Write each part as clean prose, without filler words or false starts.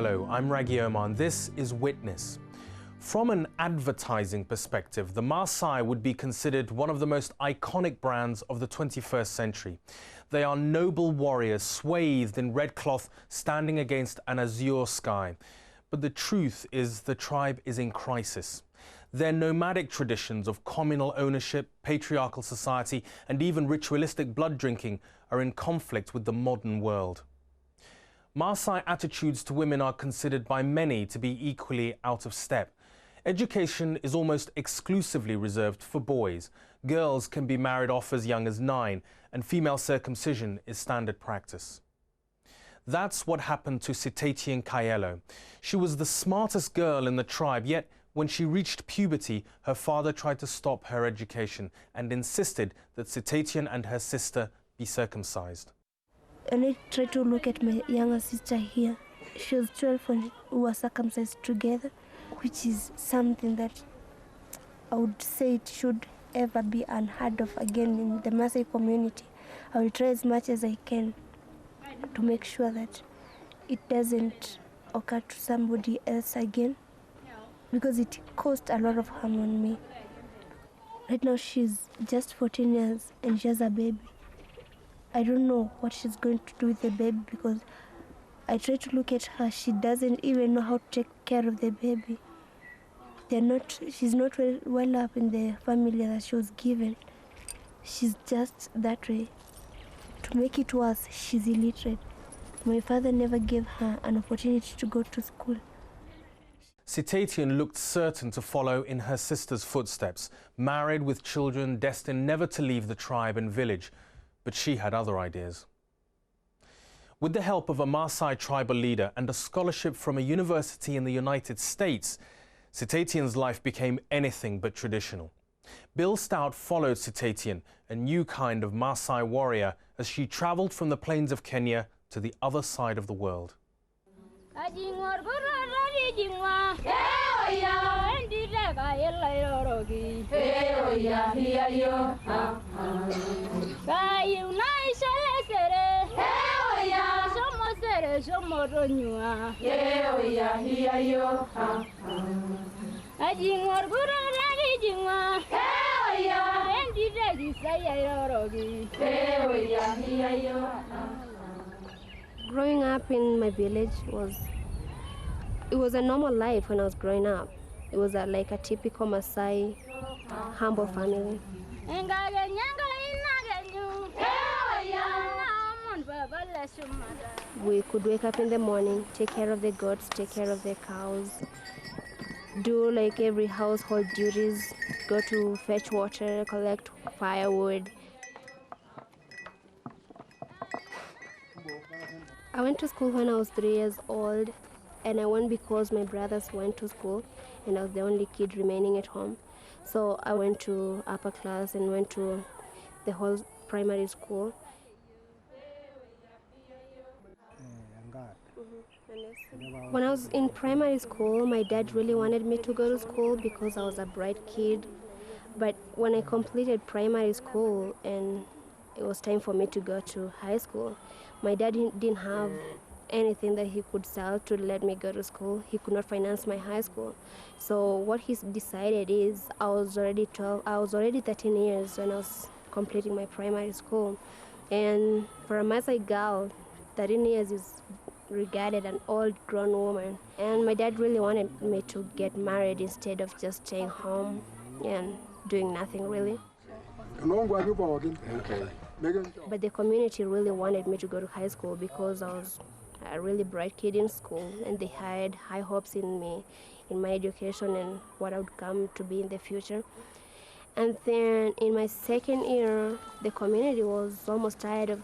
Hello, I'm Raggy Omar, and this is Witness. From an advertising perspective, the Maasai would be considered one of the most iconic brands of the 21st century. They are noble warriors swathed in red cloth standing against an azure sky. But the truth is the tribe is in crisis. Their nomadic traditions of communal ownership, patriarchal society, and even ritualistic blood drinking are in conflict with the modern world. Maasai attitudes to women are considered by many to be equally out of step. Education is almost exclusively reserved for boys. Girls can be married off as young as 9, and female circumcision is standard practice. That's what happened to Sitatian Kayelo. She was the smartest girl in the tribe, yet when she reached puberty, her father tried to stop her education and insisted that Sitatian and her sister be circumcised. And I tried to look at my younger sister here. She was 12 when we were circumcised together, which is something that I would say it should ever be unheard of again in the Maasai community. I will try as much as I can to make sure that it doesn't occur to somebody else again, because it caused a lot of harm on me. Right now she's just 14 years and she has a baby. I don't know what she's going to do with the baby, because I try to look at her. She doesn't even know how to take care of the baby. She's not well up in the family that she was given. She's just that way. To make it worse, she's illiterate. My father never gave her an opportunity to go to school. Sitatian looked certain to follow in her sister's footsteps, married with children, destined never to leave the tribe and village. But she had other ideas. With the help of a Maasai tribal leader and a scholarship from a university in the United States, Sitatian's life became anything but traditional. Bill Stout followed Sitatian, a new kind of Maasai warrior, as she travelled from the plains of Kenya to the other side of the world. Growing up in my village was a normal life when I was growing up. It was like a typical Maasai, humble family. We could wake up in the morning, take care of the goats, take care of the cows, do like every household duties, go to fetch water, collect firewood. I went to school when I was 3 years old, and I went because my brothers went to school and I was the only kid remaining at home. So I went to upper class and went to the whole primary school. When I was in primary school, my dad really wanted me to go to school because I was a bright kid. But when I completed primary school and it was time for me to go to high school, my dad didn't have anything that he could sell to let me go to school. He could not finance my high school. So what he decided is I was already 13 years when I was completing my primary school. And for a Maasai girl, 13 years is regarded an old grown woman. And my dad really wanted me to get married instead of just staying home and doing nothing really. Okay. But the community really wanted me to go to high school because I was a really bright kid in school, and they had high hopes in me, in my education and what I would come to be in the future. And then in my second year, the community was almost tired of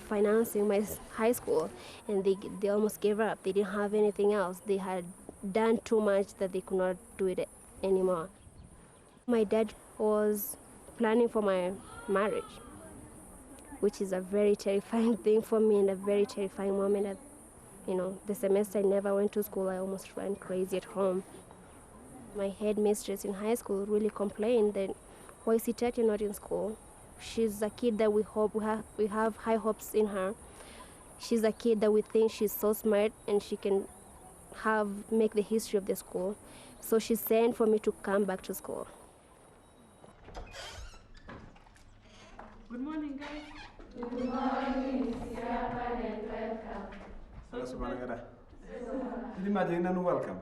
financing my high school, and they almost gave up. They didn't have anything else. They had done too much that they could not do it anymore. My dad was planning for my marriage, which is a very terrifying thing for me and a very terrifying moment. That, the semester I never went to school, I almost ran crazy at home. My headmistress in high school really complained that, why is Sitatian not in school? She's a kid that we have high hopes in her. She's a kid that we think she's so smart and she can make the history of the school. So she sent for me to come back to school. Good morning, guys. Good morning, and welcome.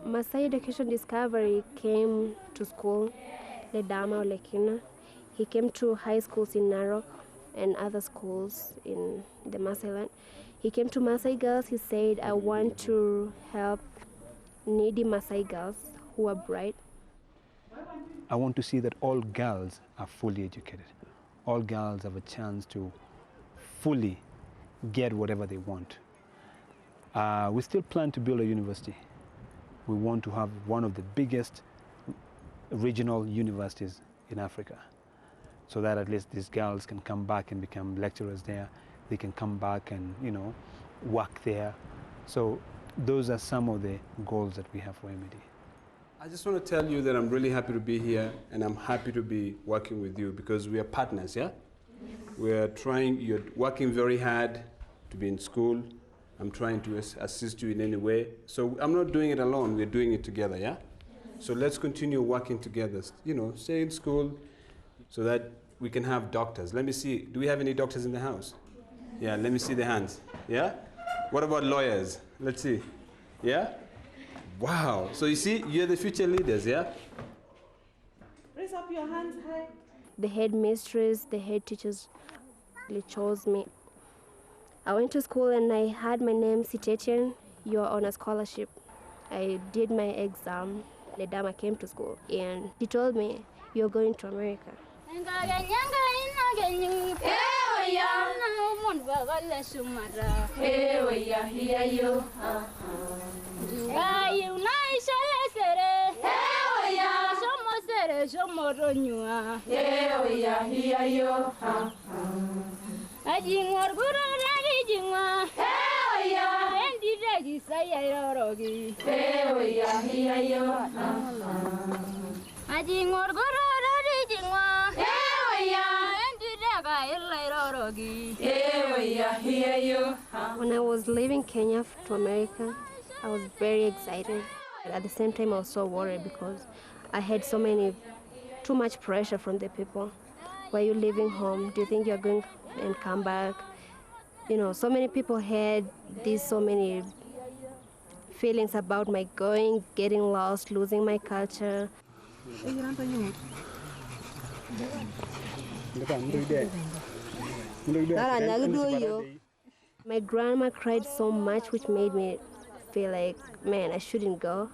Maasai Education Discovery came to school, Ledama or Lekina. He came to high schools in Narok and other schools in the Maasai land. He came to Maasai girls. He said, I want to help needy Maasai girls who are bright. I want to see that all girls are fully educated. All girls have a chance to fully get whatever they want. We still plan to build a university. We want to have one of the biggest regional universities in Africa, so that at least these girls can come back and become lecturers there. They can come back and, work there. So those are some of the goals that we have for MED. I just want to tell you that I'm really happy to be here, and I'm happy to be working with you because we are partners, yeah? You're working very hard to be in school. I'm trying to assist you in any way. So I'm not doing it alone, we're doing it together, yeah? So let's continue working together, stay in school so that we can have doctors. Let me see, do we have any doctors in the house? Yeah, let me see the hands, yeah? What about lawyers? Let's see, yeah? Wow, so you see, you're the future leaders, yeah? Raise up your hands high. The headmistress, the head teachers, they chose me. I went to school and I had my name citation, you're on a scholarship. I did my exam. The dama came to school and she told me, you're going to America. When I was leaving Kenya to America, I was very excited. At the same time, I was so worried because I had too much pressure from the people. Why are you leaving home? Do you think you're going and come back? So many people had so many feelings about my going, getting lost, losing my culture. My grandma cried so much, which made me feel like, man, I shouldn't go.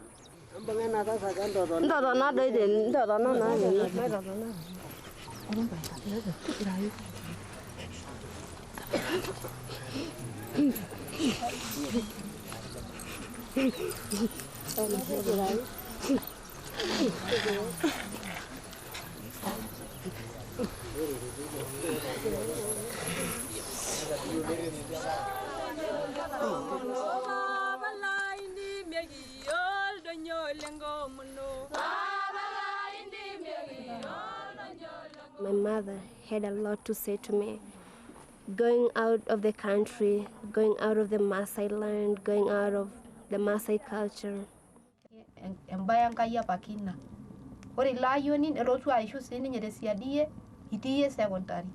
My mother had a lot to say to me. Going out of the country, going out of the Maasai land, going out of the Maasai culture. Ore lion elotu aishu sininye tesiadie itie secondary.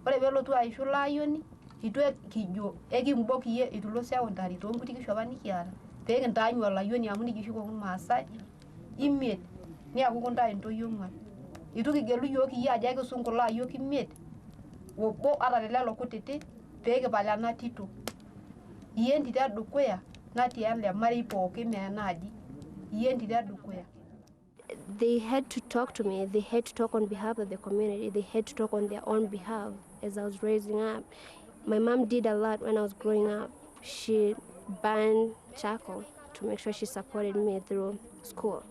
Ore pelotu aishu lion itu kijo ekimboki ye itulo secondary tonkuti kishoba nikiara. Pekintaanyu olayoni amu nikishuko Maasai imiet niaku kunta entoyio ng'uan. Itu kigelu yiok iyie ajo kisungula yiok imiet. Obo ata lelo kutiti pekipal ena tito. Iyie entito edukuya natii ele marei pooki meenaaji. Iyie entito edukuya. They had to talk to me. They had to talk on behalf of the community. They had to talk on their own behalf as I was raising up. My mom did a lot when I was growing up. She burned charcoal to make sure she supported me through school.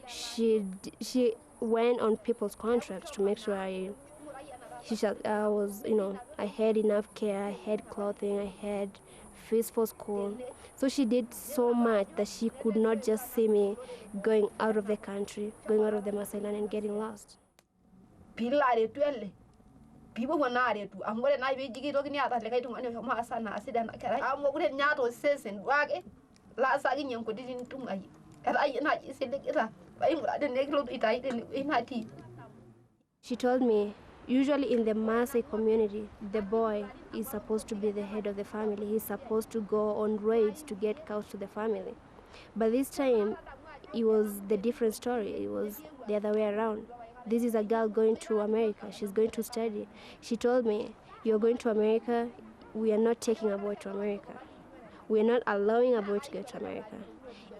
She went on people's contracts to make sure I had enough care, I had clothing, I had fees for school. So she did so much that she could not just see me going out of the country, going out of the Maasai land and getting lost. Pilare tuele. people were not to. I'm going to be looking at like I don't want to Maasai and I said, I'm going to says and wag it. Last I didn't put it into my. And I said, the neck look it in my teeth. She told me, usually in the Maasai community, the boy is supposed to be the head of the family. He's supposed to go on raids to get cows to the family. But this time, it was the different story. It was the other way around. This is a girl going to America. She's going to study. She told me, you're going to America. We are not taking a boy to America. We are not allowing a boy to go to America.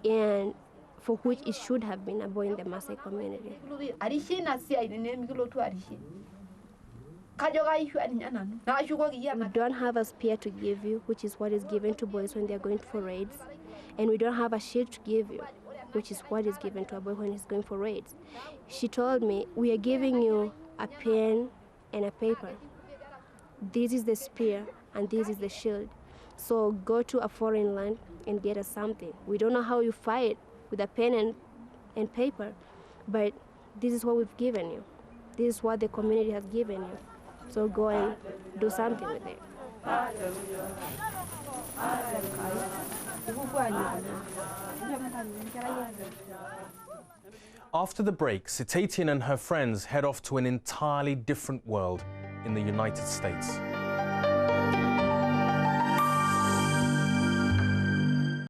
And for which it should have been a boy in the Maasai community. We don't have a spear to give you, which is what is given to boys when they're going for raids. And we don't have a shield to give you, which is what is given to a boy when he's going for raids. She told me, we are giving you a pen and a paper. This is the spear and this is the shield. So go to a foreign land and get us something. We don't know how you fight with a pen and paper, but this is what we've given you. This is what the community has given you. So go and do something with it. After the break, Sitatian and her friends head off to an entirely different world in the United States.